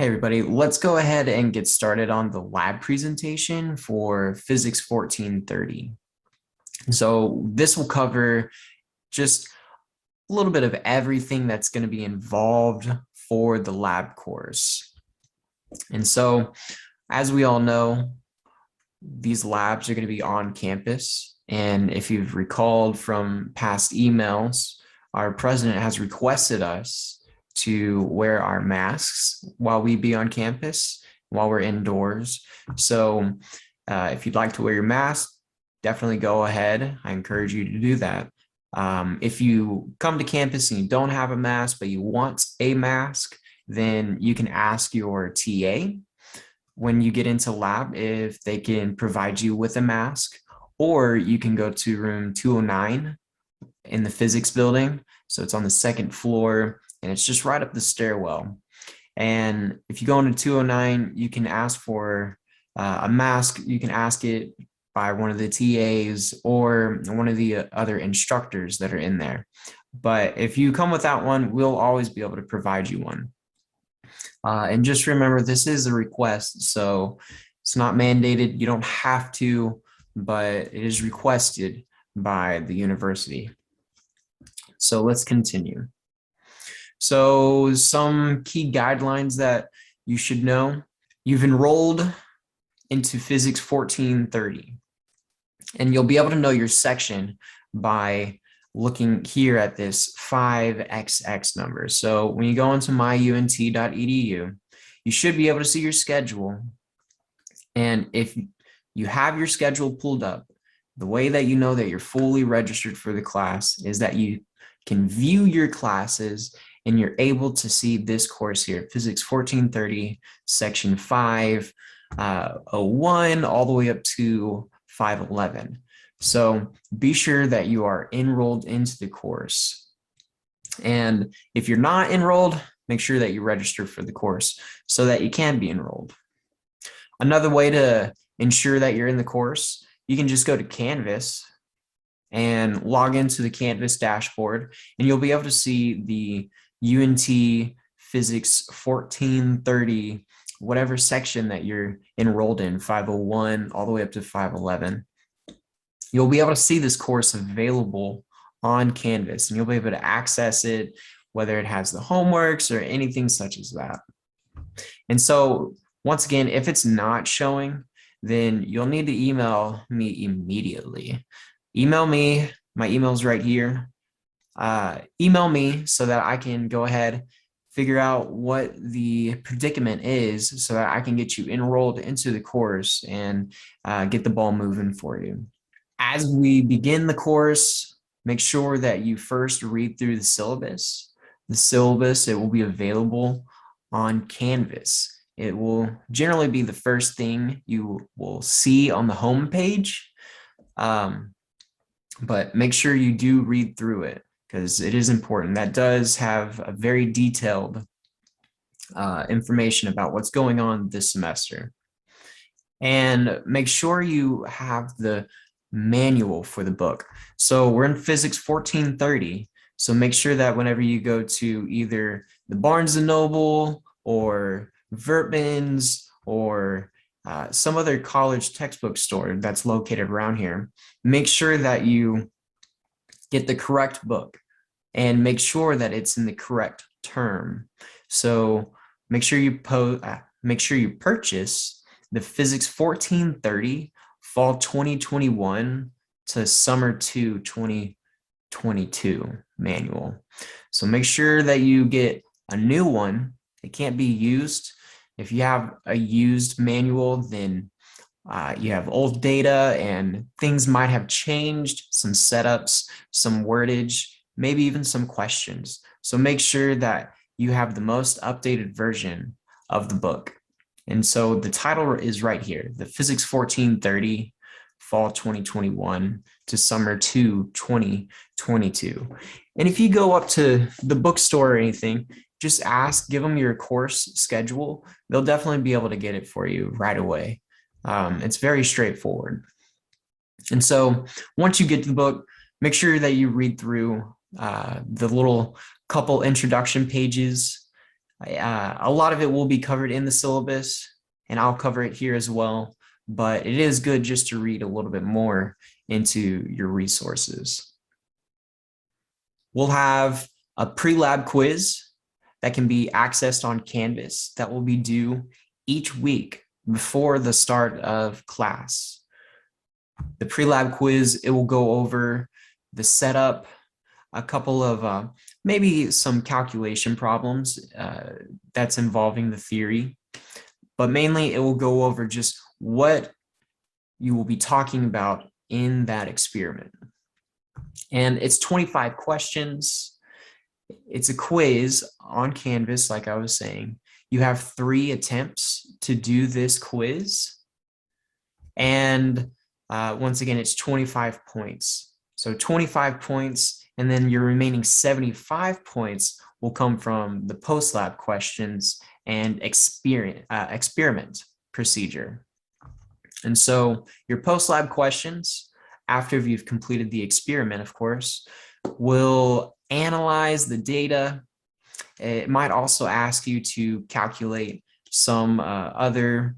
Hey everybody, let's go ahead and get started on the lab presentation for Physics 1430. So this will cover just a little bit of everything that's going to be involved for the lab course. And so, as we all know, these labs are going to be on campus. And if you've recalled from past emails, our president has requested us to wear our masks while we be on campus, while we're indoors. So if you'd like to wear your mask, definitely go ahead. I encourage you to do that. If you come to campus and you don't have a mask, but you want a mask, then you can ask your TA when you get into lab if they can provide you with a mask, or you can go to room 209 in the physics building. So it's on the second floor and it's just right up the stairwell. And if you go into 209, you can ask for a mask. You can ask it by one of the TAs or one of the other instructors that are in there. But if you come without one, we'll always be able to provide you one. And just remember, this is a request, so it's not mandated. You don't have to, but it is requested by the university. So let's continue. So some key guidelines that you should know. You've enrolled into Physics 1430, and you'll be able to know your section by looking here at this 5XX number. So when you go into myunt.edu, you should be able to see your schedule. And if you have your schedule pulled up, the way that you know that you're fully registered for the class is that you can view your classes and you're able to see this course here, Physics 1430, section 501, all the way up to 511. So be sure that you are enrolled into the course. And if you're not enrolled, make sure that you register for the course so that you can be enrolled. Another way to ensure that you're in the course, you can just go to Canvas and log into the Canvas dashboard, and you'll be able to see the UNT Physics 1430, whatever section that you're enrolled in, 501 all the way up to 511. You'll be able to see this course available on Canvas, and you'll be able to access it, whether it has the homeworks or anything such as that. And so once again, if it's not showing, then you'll need to email me immediately. Email me, my email's right here. Email me so that I can go ahead, figure out what the predicament is so that I can get you enrolled into the course and get the ball moving for you. As we begin the course, make sure that you first read through the syllabus. The syllabus, it will be available on Canvas. It will generally be the first thing you will see on the home page, but make sure you do read through it because it is important. That does have a very detailed information about what's going on this semester. And make sure you have the manual for the book. So we're in Physics 1430. So make sure that whenever you go to either the Barnes & Noble or Vertman's or some other college textbook store that's located around here, make sure that you get the correct book and make sure that it's in the correct term. So make sure you purchase the Physics 1430 Fall 2021 to Summer 2 2022 manual. So make sure that you get a new one. It can't be used. If you have a used manual, then you have old data and things might have changed, some setups, some wordage, maybe even some questions. So make sure that you have the most updated version of the book. And so the title is right here, the Physics 1430 Fall 2021 to Summer 2 2022. And if you go up to the bookstore or anything, just ask, give them your course schedule. They'll definitely be able to get it for you right away. It's very straightforward. And so once you get to the book, make sure that you read through the little couple introduction pages. A lot of it will be covered in the syllabus, and I'll cover it here as well, but it is good just to read a little bit more into your resources. We'll have a pre-lab quiz that can be accessed on Canvas that will be due each week before the start of class. The pre-lab quiz, it will go over the setup, a couple of maybe some calculation problems that's involving the theory, but mainly it will go over just what you will be talking about in that experiment. And it's 25 questions. It's a quiz on Canvas, like I was saying. You have 3 attempts to do this quiz. And once again, it's 25 points. So 25 points, and then your remaining 75 points will come from the post-lab questions and experiment procedure. And so your post-lab questions, after you've completed the experiment, of course, will analyze the data. It might also ask you to calculate some other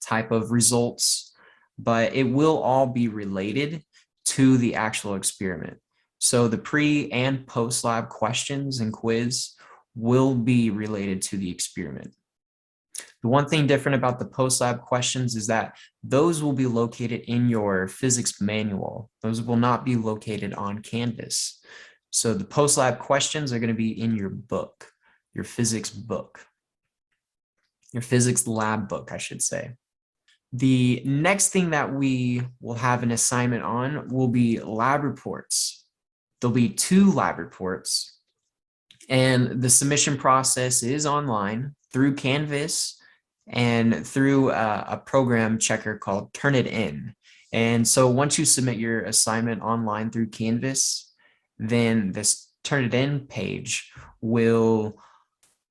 type of results, but it will all be related to the actual experiment. So the pre and post lab questions and quiz will be related to the experiment. The one thing different about the post lab questions is that those will be located in your physics manual. Those will not be located on Canvas. So the post lab questions are going to be in your book, your physics book, your physics lab book, I should say. The next thing that we will have an assignment on will be lab reports. There'll be 2 lab reports, and the submission process is online through Canvas and through a program checker called Turnitin. And so once you submit your assignment online through Canvas, then this Turnitin page will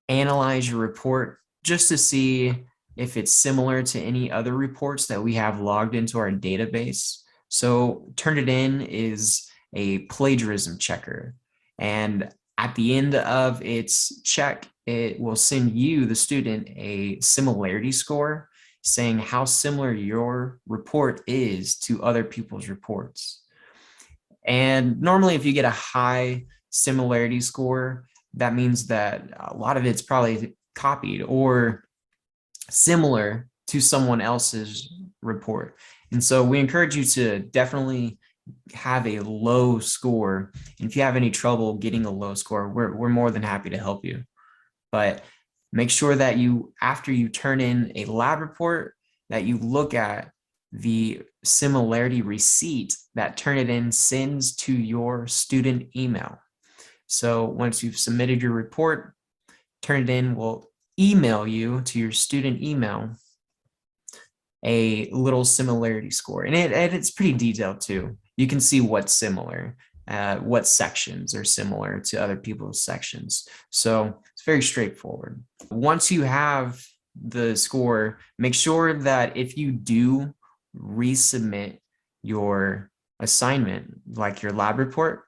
analyze your report just to see if it's similar to any other reports that we have logged into our database. So Turnitin is a plagiarism checker. And at the end of its check, it will send you, the student, a similarity score saying how similar your report is to other people's reports. And normally if you get a high similarity score, that means that a lot of it's probably copied or similar to someone else's report. And so we encourage you to definitely have a low score. And if you have any trouble getting a low score, we're more than happy to help you. But make sure that you, after you turn in a lab report, that you look at the similarity receipt that Turnitin sends to your student email. So once you've submitted your report, Turnitin will email you to your student email a little similarity score, and it's pretty detailed too. You can see what's similar, what sections are similar to other people's sections. So it's very straightforward. Once you have the score, make sure that if you do resubmit your assignment, like your lab report,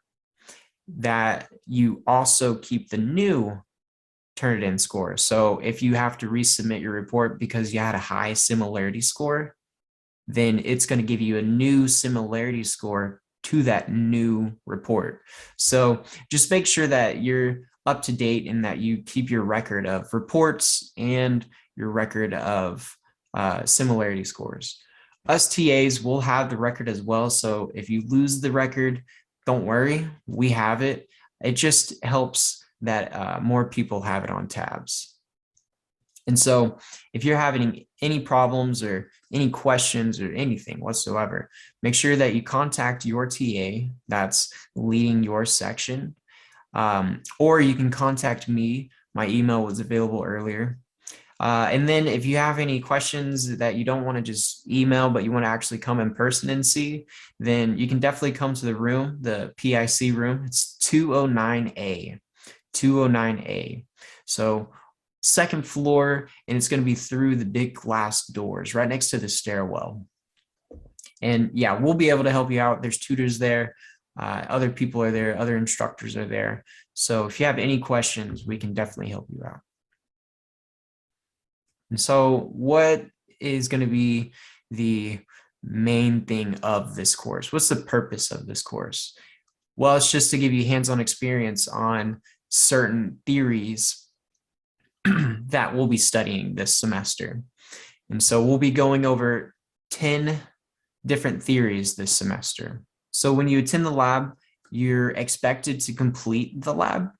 that you also keep the new Turnitin score. So if you have to resubmit your report because you had a high similarity score, then it's going to give you a new similarity score to that new report. So just make sure that you're up to date and that you keep your record of reports and your record of similarity scores. Us TAs will have the record as well. So if you lose the record, don't worry, we have it. It just helps that more people have it on tabs. And so if you're having any problems or any questions or anything whatsoever, make sure that you contact your TA that's leading your section, or you can contact me. My email was available earlier. And then if you have any questions that you don't want to just email, but you want to actually come in person and see, then you can definitely come to the room, the PIC room. It's 209A. 209A. So second floor, and it's going to be through the big glass doors right next to the stairwell. And yeah, we'll be able to help you out. There's tutors there. Other people are there. Other instructors are there. So if you have any questions, we can definitely help you out. And so what is going to be the main thing of this course? What's the purpose of this course? Well, it's just to give you hands-on experience on certain theories that we'll be studying this semester. And so we'll be going over 10 different theories this semester. So when you attend the lab, you're expected to complete the lab,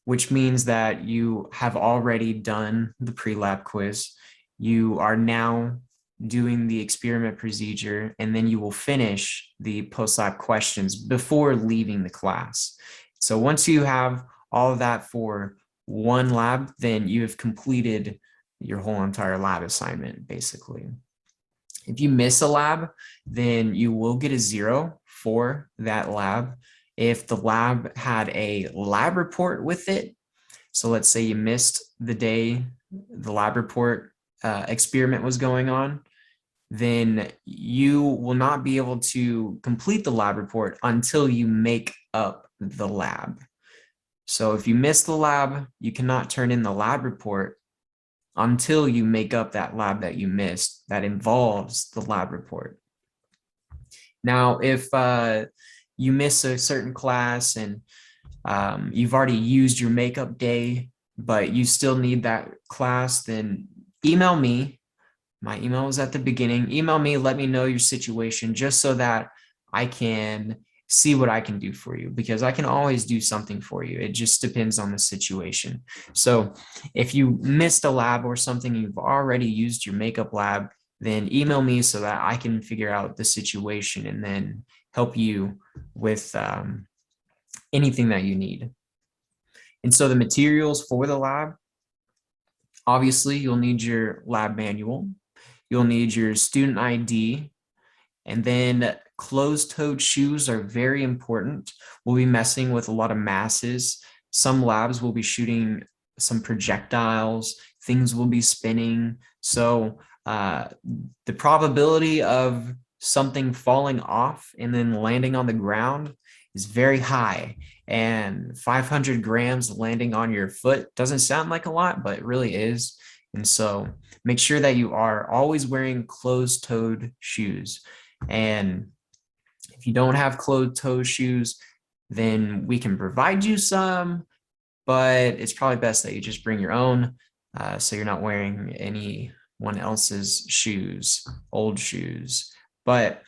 which means that you have already done the pre-lab quiz. You are now doing the experiment procedure, and then you will finish the post-lab questions before leaving the class. So once you have all of that for one lab, then you have completed your whole entire lab assignment, basically. If you miss a lab, then you will get a 0 for that lab. If the lab had a lab report with it, so let's say you missed the day the lab report experiment was going on, then you will not be able to complete the lab report until you make up the lab. So if you miss the lab, you cannot turn in the lab report until you make up that lab that you missed that involves the lab report. Now, if you miss a certain class and you've already used your makeup day, but you still need that class, then email me. My email is at the beginning. Email me, let me know your situation just so that I can see what I can do for you, because I can always do something for you. It just depends on the situation. So if you missed a lab or something, you've already used your makeup lab, then email me so that I can figure out the situation and then help you with anything that you need. And so the materials for the lab, obviously you'll need your lab manual, you'll need your student ID, and then closed-toed shoes are very important. We'll be messing with a lot of masses. Some labs will be shooting some projectiles, things will be spinning. So the probability of something falling off and then landing on the ground is very high. And 500 grams landing on your foot doesn't sound like a lot, but it really is. And so make sure that you are always wearing closed-toed shoes. And if you don't have closed-toe shoes, then we can provide you some, but it's probably best that you just bring your own, so you're not wearing anyone else's shoes, old shoes. But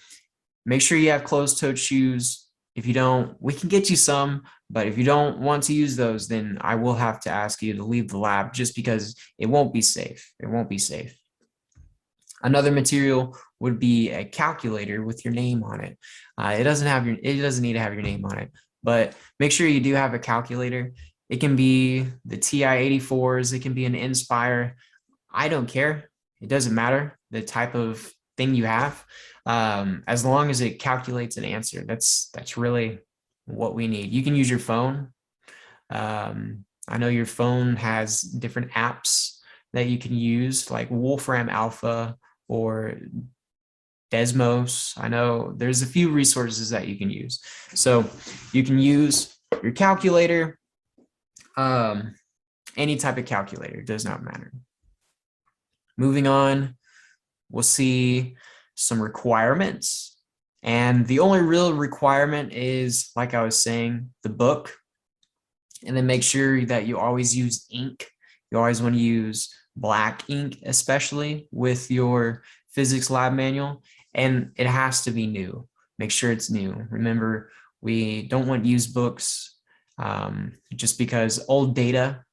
make sure you have closed-toed shoes. If you don't, we can get you some, but if you don't want to use those, then I will have to ask you to leave the lab just because it won't be safe. It won't be safe. Another material would be a calculator with your name on it. It doesn't need to have your name on it, but make sure you do have a calculator. It can be the TI-84s, it can be an Inspire. I don't care. It doesn't matter the type of thing you have, as long as it calculates an answer. That's really what we need. You can use your phone. I know your phone has different apps that you can use, like Wolfram Alpha or Desmos. I know there's a few resources that you can use. So you can use your calculator, any type of calculator, does not matter. Moving on, we'll see some requirements. And the only real requirement is, like I was saying, the book. And then make sure that you always use ink. You always want to use black ink, especially with your physics lab manual. And it has to be new. Make sure it's new. Remember, we don't want used books, just because old data,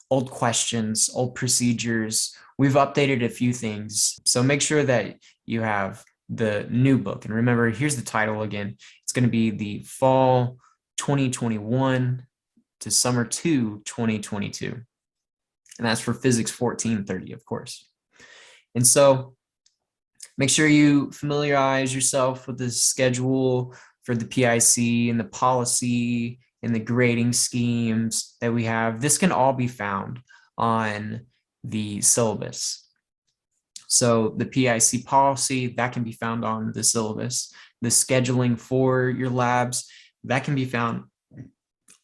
old questions, old procedures, we've updated a few things. So make sure that you have the new book. And remember, here's the title again. It's going to be the Fall 2021 to Summer 2 2022. And that's for Physics 1430, of course. And so make sure you familiarize yourself with the schedule for the PIC and the policy and the grading schemes that we have. This can all be found on the syllabus. So the PIC policy, that can be found on the syllabus. The scheduling for your labs, that can be found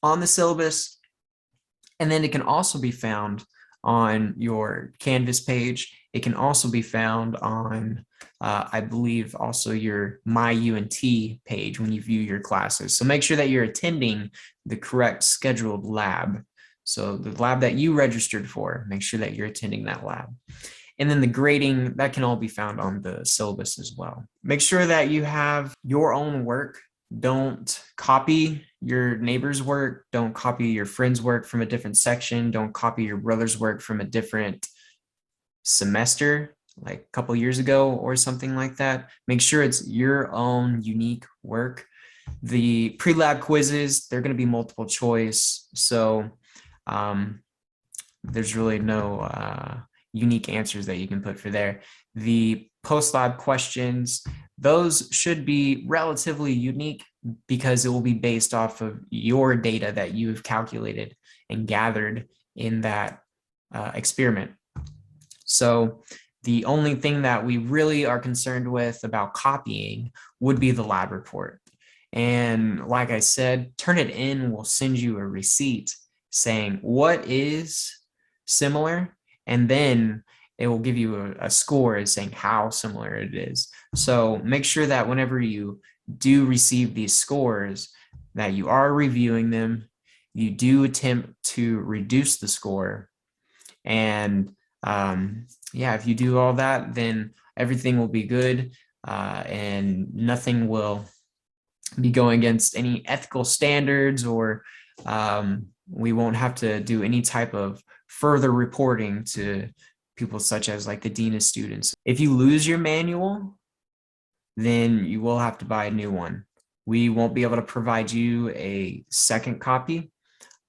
on the syllabus. And then it can also be found on your Canvas page. It can also be found on, I believe, also your My UNT page when you view your classes. So make sure that you're attending the correct scheduled lab. So the lab that you registered for, make sure that you're attending that lab. And then the grading, that can all be found on the syllabus as well. Make sure that you have your own work. Don't copy your neighbor's work. Don't copy your friend's work from a different section. Don't copy your brother's work from a different semester, like a couple years ago or something like that. Make sure it's your own unique work. The pre-lab quizzes, they're going to be multiple choice. So there's really no unique answers that you can put for there. The post-lab questions, those should be relatively unique because it will be based off of your data that you've calculated and gathered in that experiment. So the only thing that we really are concerned with about copying would be the lab report. And like I said, Turnitin will send you a receipt saying what is similar, and then it will give you a score saying how similar it is. So make sure that whenever you do receive these scores, that you are reviewing them, you do attempt to reduce the score. And yeah, if you do all that, then everything will be good and nothing will be going against any ethical standards, or we won't have to do any type of further reporting to people such as like the dean of students. If you lose your manual, then you will have to buy a new one. We won't be able to provide you a second copy.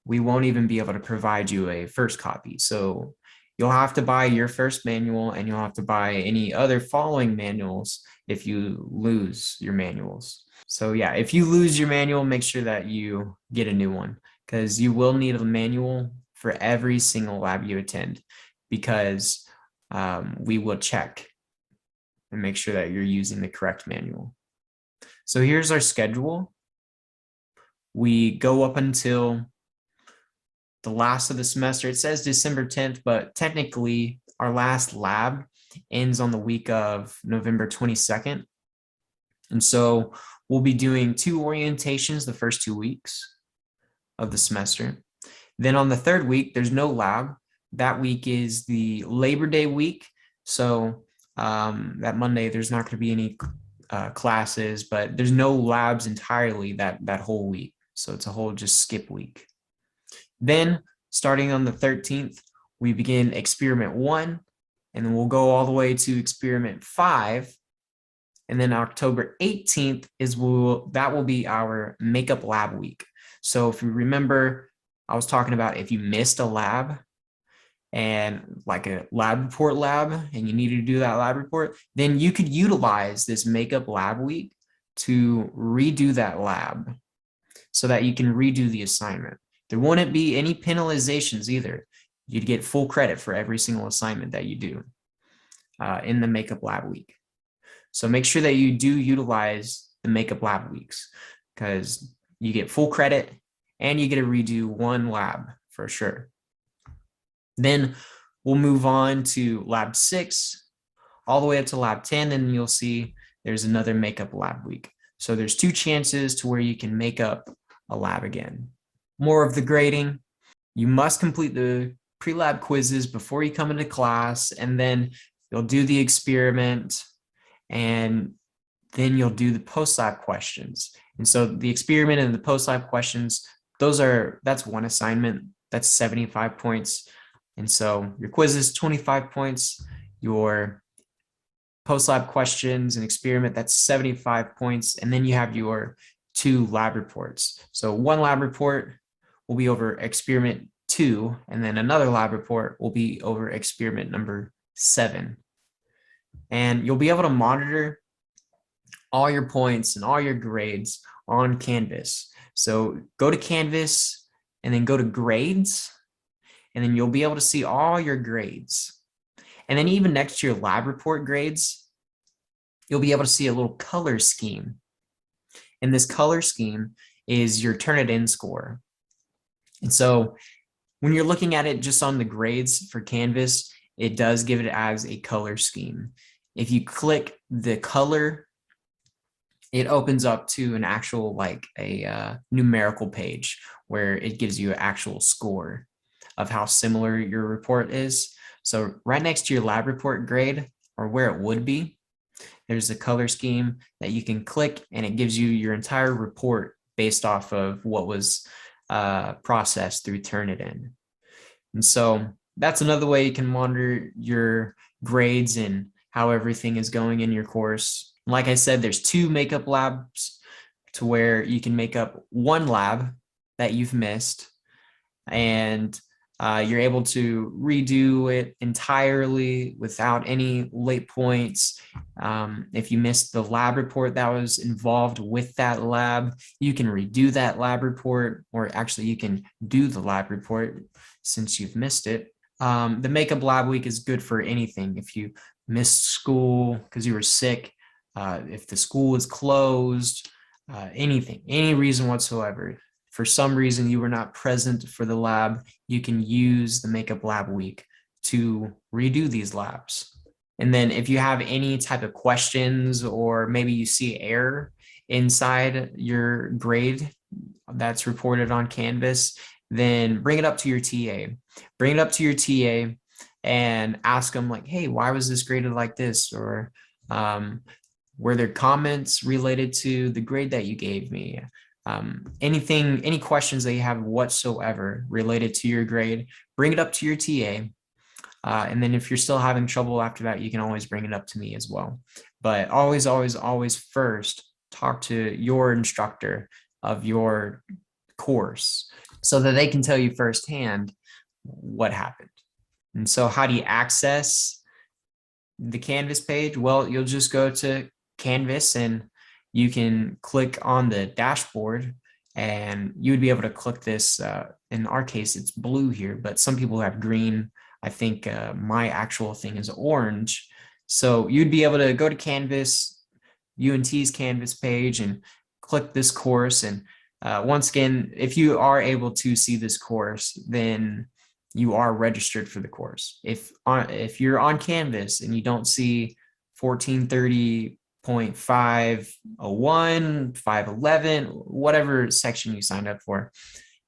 We won't even be able to provide you a first copy. So you'll have to buy your first manual, and you'll have to buy any other following manuals if you lose your manuals. So yeah, if you lose your manual, make sure that you get a new one, because you will need a manual for every single lab you attend, because we will check and make sure that you're using the correct manual. So here's our schedule. We go up until the last of the semester. It says December 10th, but technically our last lab ends on the week of November 22nd. And so we'll be doing 2 orientations the first 2 weeks of the semester. Then on the third week, there's no lab. That week is the Labor Day week. So that Monday, there's not going to be any classes, but there's no labs entirely that whole week. So it's a whole just skip week. Then starting on the 13th, we begin experiment 1, and then we'll go all the way to experiment 5. And then October 18th that will be our makeup lab week. So if you remember, I was talking about if you missed a lab and like a lab report lab, and you needed to do that lab report, then you could utilize this makeup lab week to redo that lab so that you can redo the assignment. There wouldn't be any penalizations either. You'd get full credit for every single assignment that you do in the makeup lab week. So make sure that you do utilize the makeup lab weeks, because you get full credit and you get to redo one lab for sure. Then we'll move on to lab 6 all the way up to lab 10, and you'll see there's another makeup lab week. So there's 2 chances to where you can make up a lab again. More of the grading. You must complete the pre-lab quizzes before you come into class, and then you'll do the experiment, and then you'll do the post-lab questions. And so the experiment and the post-lab questions, that's one assignment. That's 75 points. And so your quiz is 25 points. Your post-lab questions and experiment, that's 75 points. And then you have your 2 lab reports. So one lab report will be over experiment 2, and then another lab report will be over experiment number 7. And you'll be able to monitor all your points and all your grades on Canvas. So go to Canvas and then go to grades, and then you'll be able to see all your grades. And then even next to your lab report grades, you'll be able to see a little color scheme. And this color scheme is your Turnitin score. And so When you're looking at it just on the grades for Canvas, it does give it as a color scheme. If you click the color, it opens up to an actual like a numerical page where it gives you an actual score of how similar your report is. So right next to your lab report grade, or where it would be, there's a color scheme that you can click, and it gives you your entire report based off of what was processed through Turnitin. And so that's another way you can monitor your grades and how everything is going in your course. Like I said, there's 2 makeup labs to where you can make up one lab that you've missed, and you're able to redo it entirely without any late points. If you missed the lab report that was involved with that lab, you can redo that lab report, or actually you can do the lab report since you've missed it. The makeup lab week is good for anything. If you missed school because you were sick, if the school is closed, anything, any reason whatsoever. For some reason you were not present for the lab, you can use the makeup lab week to redo these labs. And then if you have any type of questions, or maybe you see error inside your grade that's reported on Canvas, then bring it up to your TA. Bring it up to your TA and ask them like, hey, why was this graded like this? Or were there comments related to the grade that you gave me? Anything, any questions that you have whatsoever related to your grade, bring it up to your TA. And then if you're still having trouble after that, you can always bring it up to me as well. But always, always, always first talk to your instructor of your course so that they can tell you firsthand what happened. And so how do you access the Canvas page? Well, you'll just go to Canvas and you can click on the dashboard, and you would be able to click this. In our case, it's blue here, but some people have green. I think my actual thing is orange. So you'd be able to go to Canvas, UNT's Canvas page, and click this course. And once again, if you are able to see this course, then you are registered for the course. If you're on Canvas and you don't see 1430.501, 511, whatever section you signed up for,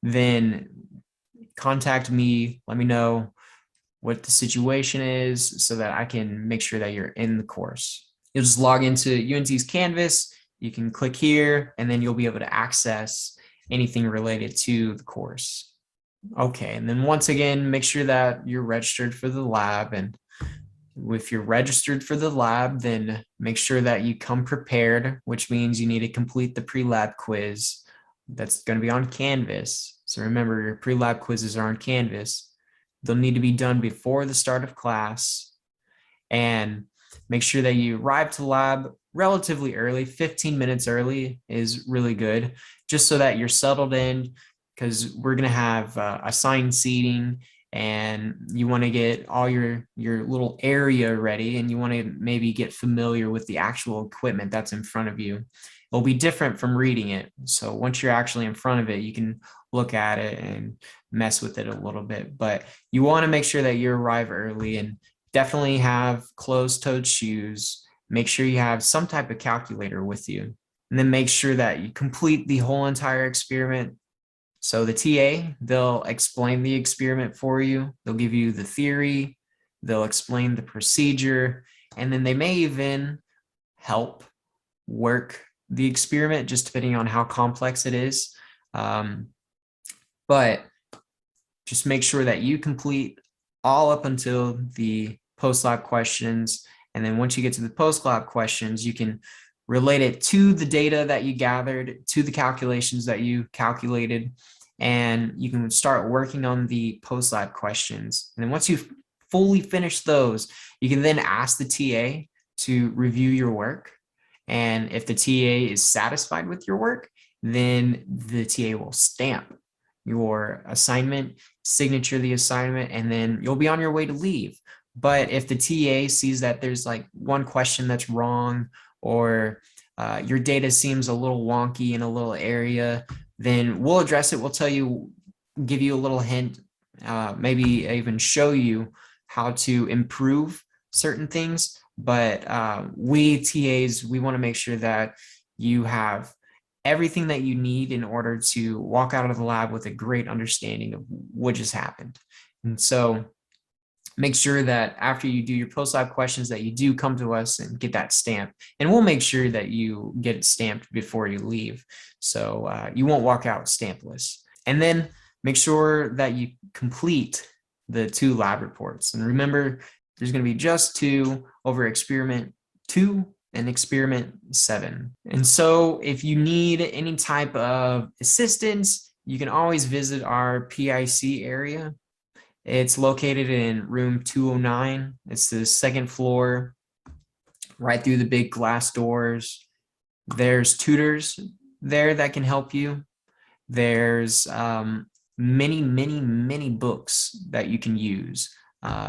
then contact me. Let me know what the situation is so that I can make sure that you're in the course. You'll just log into UNT's Canvas. You can click here, and then you'll be able to access anything related to the course. Okay, and then once again, make sure that you're registered for the lab. And if you're registered for the lab, then make sure that you come prepared, which means you need to complete the pre-lab quiz that's going to be on Canvas. So remember, your pre-lab quizzes are on Canvas. They'll need to be done before the start of class. And make sure that you arrive to the lab relatively early. 15 minutes early is really good, just so that you're settled in, because we're going to have assigned seating, and you want to get all your little area ready, and you want to maybe get familiar with the actual equipment that's in front of you. It'll be different from reading it. So once you're actually in front of it, you can look at it and mess with it a little bit. But you want to make sure that you arrive early, and definitely have closed-toed shoes. Make sure you have some type of calculator with you, and then make sure that you complete the whole entire experiment. So the TA, they'll explain the experiment for you. They'll give you the theory, they'll explain the procedure, and then they may even help work the experiment, just depending on how complex it is. But just make sure that you complete all up until the post-lab questions. And then once you get to the post-lab questions, you can relate it to the data that you gathered, to the calculations that you calculated, and you can start working on the post-lab questions. And then once you've fully finished those, you can then ask the TA to review your work. And if the TA is satisfied with your work, then the TA will stamp your assignment, signature the assignment, and then you'll be on your way to leave. But if the TA sees that there's like one question that's wrong, or your data seems a little wonky in a little area, then we'll address it. We'll tell you, give you a little hint maybe even show you how to improve certain things. But we TAs, we want to make sure that you have everything that you need in order to walk out of the lab with a great understanding of what just happened. And so make sure that after you do your post-lab questions that you do come to us and get that stamp, and we'll make sure that you get it stamped before you leave. So you won't walk out stampless. And then make sure that you complete the 2 lab reports. And remember, there's going to be just 2 over experiment 2 and experiment 7. And so if you need any type of assistance, you can always visit our PIC area. It's located in room 209. It's the 2nd floor, right through the big glass doors. There's tutors there that can help you. There's many books that you can use.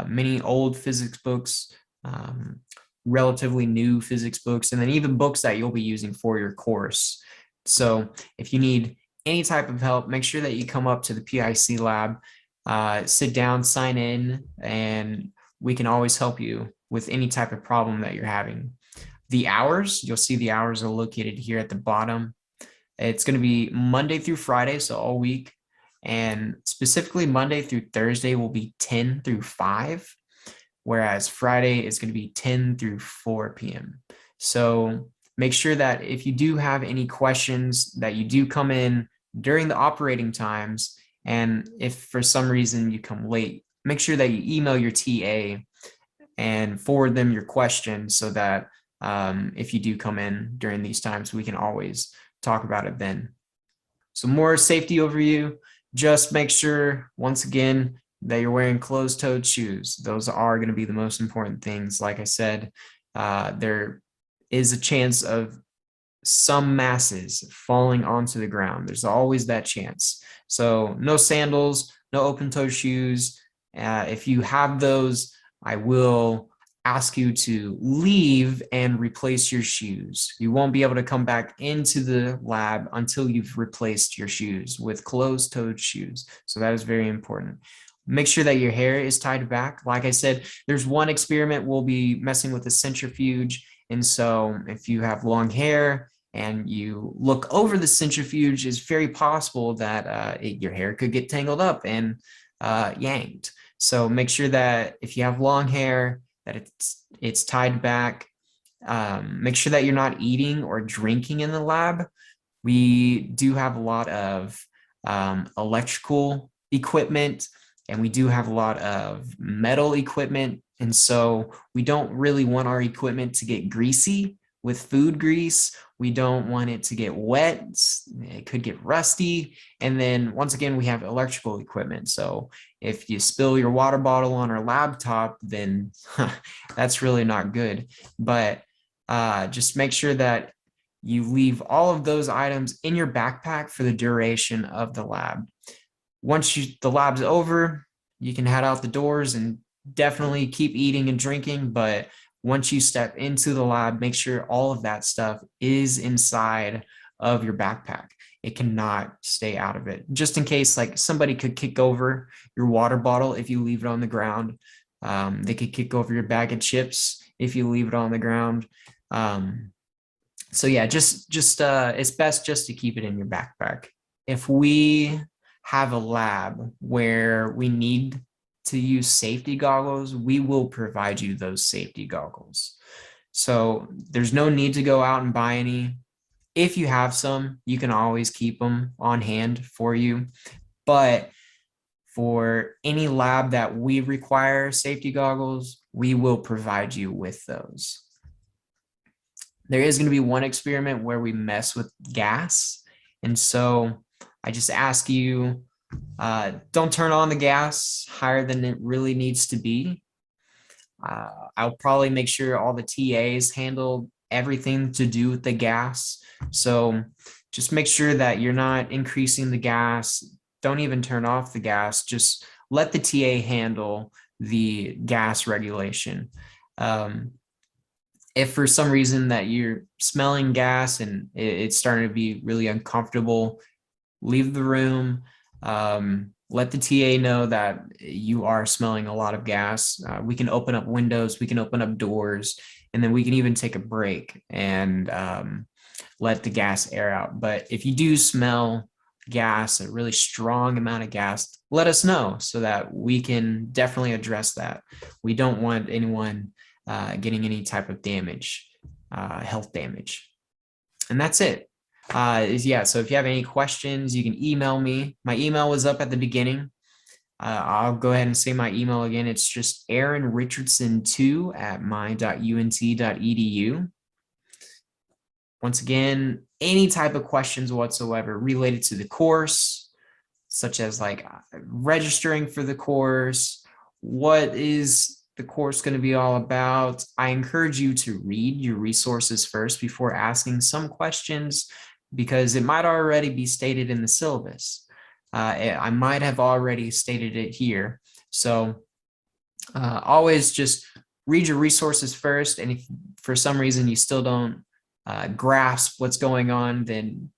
Many old physics books, relatively new physics books, and then even books that you'll be using for your course. So if you need any type of help, make sure that you come up to the PIC lab, sit down, sign in, and we can always help you with any type of problem that you're having. The hours, you'll see the hours are located here at the bottom. It's going to be Monday through Friday, so all week. And specifically Monday through Thursday will be 10 through 5, whereas Friday is going to be 10 through 4 p.m. So make sure that if you do have any questions, that you do come in during the operating times. And if for some reason you come late, make sure that you email your TA and forward them your question so that if you do come in during these times, we can always talk about it then. So more safety overview, just make sure, once again, that you're wearing closed-toed shoes. Those are going to be the most important things. Like I said, there is a chance of some masses falling onto the ground. There's always that chance. So no sandals, no open-toe shoes. If you have those, I will ask you to leave and replace your shoes. You won't be able to come back into the lab until you've replaced your shoes with closed-toed shoes. So that is very important. Make sure that your hair is tied back. Like I said, there's one experiment we'll be messing with a centrifuge. And so if you have long hair and you look over the centrifuge, it's very possible that your hair could get tangled up and yanked. So make sure that if you have long hair, that it's tied back. Make sure that you're not eating or drinking in the lab. We do have a lot of electrical equipment, and we do have a lot of metal equipment. And so we don't really want our equipment to get greasy with food grease. We don't want it to get wet. It could get rusty. And then once again, we have electrical equipment. So if you spill your water bottle on our laptop, then that's really not good. But just make sure that you leave all of those items in your backpack for the duration of the lab. Once the lab's over, you can head out the doors and definitely keep eating and drinking. But once you step into the lab, make sure all of that stuff is inside of your backpack. It cannot stay out of it. Just in case, like, somebody could kick over your water bottle if you leave it on the ground. They could kick over your bag of chips if you leave it on the ground. So yeah, just it's best just to keep it in your backpack. If we have a lab where we need to use safety goggles, we will provide you those safety goggles. So there's no need to go out and buy any. If you have some, you can always keep them on hand for you. But for any lab that we require safety goggles, we will provide you with those. There is going to be one experiment where we mess with gas. And so I just ask you, don't turn on the gas higher than it really needs to be. I'll probably make sure all the TAs handle everything to do with the gas. So just make sure that you're not increasing the gas. Don't even turn off the gas. Just let the TA handle the gas regulation. If for some reason that you're smelling gas and it's starting to be really uncomfortable, leave the room. let the TA know that you are smelling a lot of gas. We can open up windows, we can open up doors, and then we can even take a break and let the gas air out. But if you do smell gas, a really strong amount of gas, let us know so that we can definitely address that. We don't want anyone getting any type of damage, health damage. And that's it. Yeah, so if you have any questions, you can email me. My email was up at the beginning. I'll go ahead and say my email again. It's just aaronrichardson2@my.unt.edu. Once again, any type of questions whatsoever related to the course, such as like registering for the course, what is the course going to be all about? I encourage you to read your resources first before asking some questions, because it might already be stated in the syllabus. I might have already stated it here. So always just read your resources first. And if for some reason you still don't grasp what's going on, then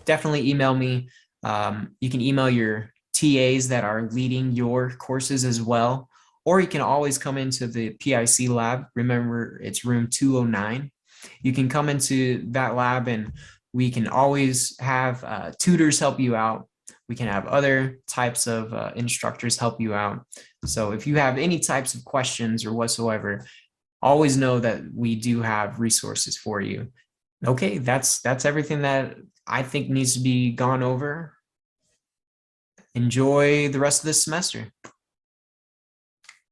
definitely email me. You can email your TAs that are leading your courses as well, or you can always come into the PIC lab. Remember, it's room 209. You can come into that lab and we can always have tutors help you out. We can have other types of instructors help you out. So if you have any types of questions or whatsoever, always know that we do have resources for you. Okay, that's everything that I think needs to be gone over. Enjoy the rest of this semester.